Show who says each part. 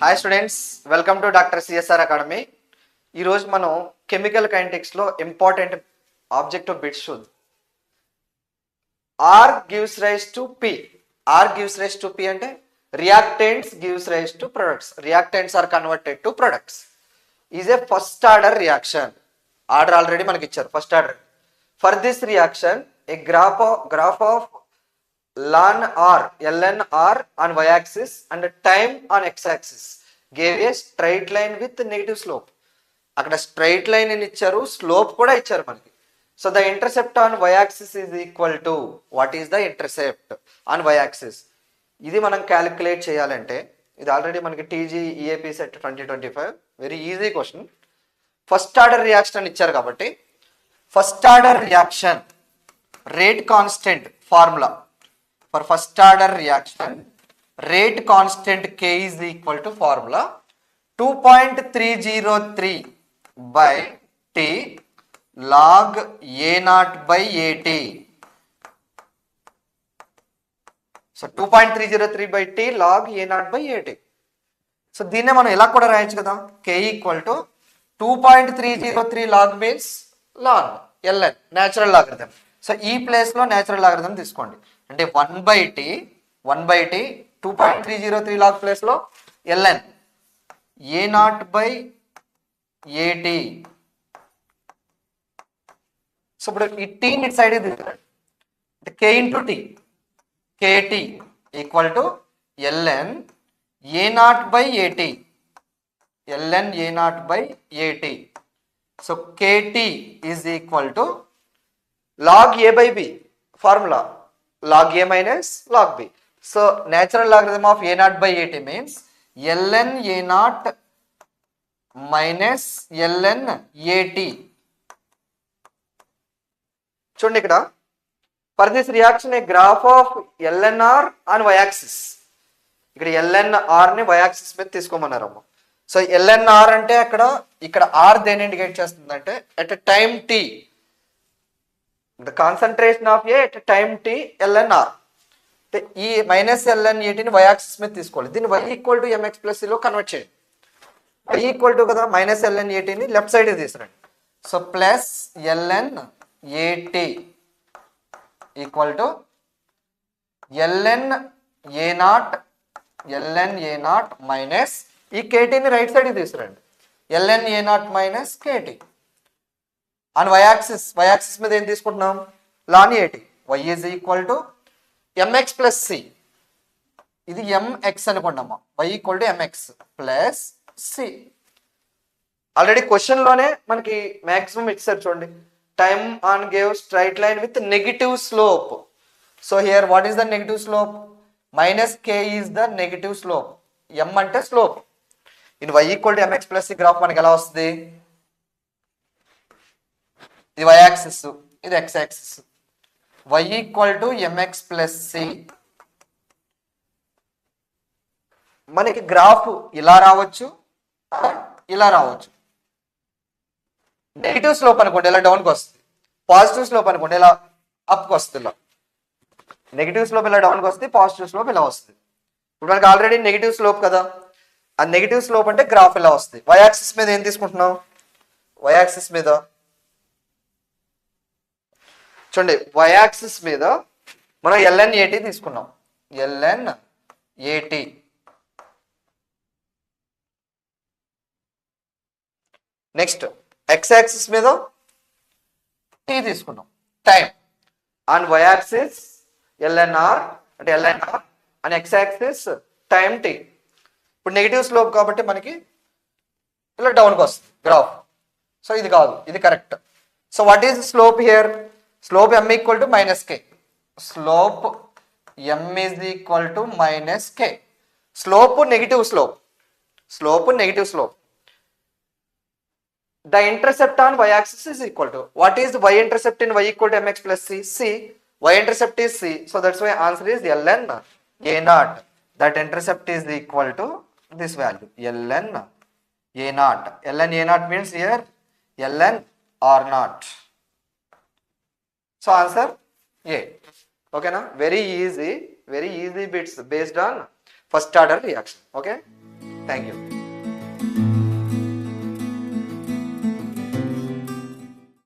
Speaker 1: Hi students, welcome to doctor CSR academy. ఈరోజు మనం chemical కైనెటిక్స్లో ఇంపార్టెంట్ ఆబ్జెక్టివ్ బిట్స్ చూద్దాం. R gives rise to P. R gives rise to P అంటే reactants gives rise to products. Reactants are converted to products. Is a first order reaction. Order already మనకి ఇచ్చారు, first order. For this reaction a graph of ln r on y-axis and time on x-axis gave a straight line with negative slope. అక్కడ straight line అని ఇచ్చారు, slope కూడా ఇచ్చారు మనకి. So the intercept on y-axis is equal to what is the intercept on y-axis. ఇది మనం calculate చేయాలంటే ఇది ఆల్రెడీ మనకి TG EAP set 2025 very easy question. First order reaction అని ఇచ్చారు కాబట్టి first order reaction rate constant formula. For first order reaction, rate constant K is equal to formula 2.303 by T log A0 by AT. So 2.303 by T log A0 by AT. So దీన్నే మనం ఇలా కూడా రాయొచ్చు కదా, K equal to 2.303 log means log ln natural logarithm. So ఈ ప్లేస్లో natural logarithm తీసుకోండి. అంటే 1/t 2.303 లాగ్ ప్లేస్లో ln A0 by AT. So ఇప్పుడు ఈ టీ ఇటు సైడ్ తీసుకురండి. అంటే k into T KT equal to ln A0 by AT. ln A0 by AT. So KT is equal to log A by B formula, log A minus log B. So natural logarithm of A0 by AT means ln A0 minus ln AT. చూడండి ఇక్కడ for this reaction a graph of LNR on y-axis. ఇక్కడ LNR ని y-axis మీద తీసుకోమన్నారమ్మ. So LNR అంటే ఇక్కడ R దేని indicate చేస్తుందంటే at time t, the concentration of A at time t ln r. ఈ మైనస్ ln AT ని y-axis మీద తీసుకోవాలి. దీన్ని y equal to mx plus లో కన్వర్ట్ చేయండి. y ఈక్వల్ టు కదా మైనస్ ln AT ని లెఫ్ట్ సైడ్ తీసుకురండి. So plus ln AT equal to ln A0 minus ఈ KT ని రైట్ సైడ్ తీసుకురండి. ln A0 minus KT and y-axis మీద ఏం తీసుకుంటున్నాం, ln AT. y is equal to mx plus c. ఇది mx అనుకోండమ్మా, y equal to mx plus c. Already క్వశ్చన్లోనే మనకి maximum ఇచ్చారు చూడండి. Time on gave straight line with negative slope. So here what is the negative slope? Minus k is the negative slope. m అంటే slope. In y equal to mx plus c graph మనకి ఎలా వస్తుంది? ఇది y-axis, ఇది x-axis. y equal to mx plus c. మనకి graph ఇలా రావచ్చు, ఇలా రావచ్చు. నెగిటివ్ స్లోప్ అనుకోండి ఇలా డౌన్కి వస్తుంది. పాజిటివ్ స్లోప్ అనుకోండి ఇలా అప్కి వస్తుంది. ఇలా నెగిటివ్ స్లోప్ ఇలా డౌన్కి వస్తుంది, పాజిటివ్ స్లోప్ ఇలా వస్తుంది. ఇప్పుడు మనకి ఆల్రెడీ నెగిటివ్ స్లోప్ కదా, ఆ నెగిటివ్ స్లోప్ అంటే గ్రాఫ్ ఇలా వస్తుంది. y-axis మీద ఏం తీసుకుంటున్నాం? y-axis మీద చూడండి, y-axis మీద మనం ln AT తీసుకున్నాం. ln AT నెక్స్ట్ x-axis మీద t తీసుకున్నాం, టైం. ఆన్ y-axis lnr అంటే lnr, and x-axis time t. ఇప్పుడు నెగిటివ్ స్లోప్ కాబట్టి మనకి ఇలా డౌన్కి వస్తుంది గ్రాఫ్. సో ఇది కాదు, ఇది correct. So what is slope here? Slope m equal to minus k. Slope m is equal to minus k. Slope negative slope. The intercept on y-axis is equal to what is y intercept in y equal to mx plus c? Y intercept is c, so that's why answer is ln A0. That intercept is equal to this value ln A0. ln A0 means here ln R0. So answer A. Okay na? Very easy bits based on first order reaction. Okay. Thank you.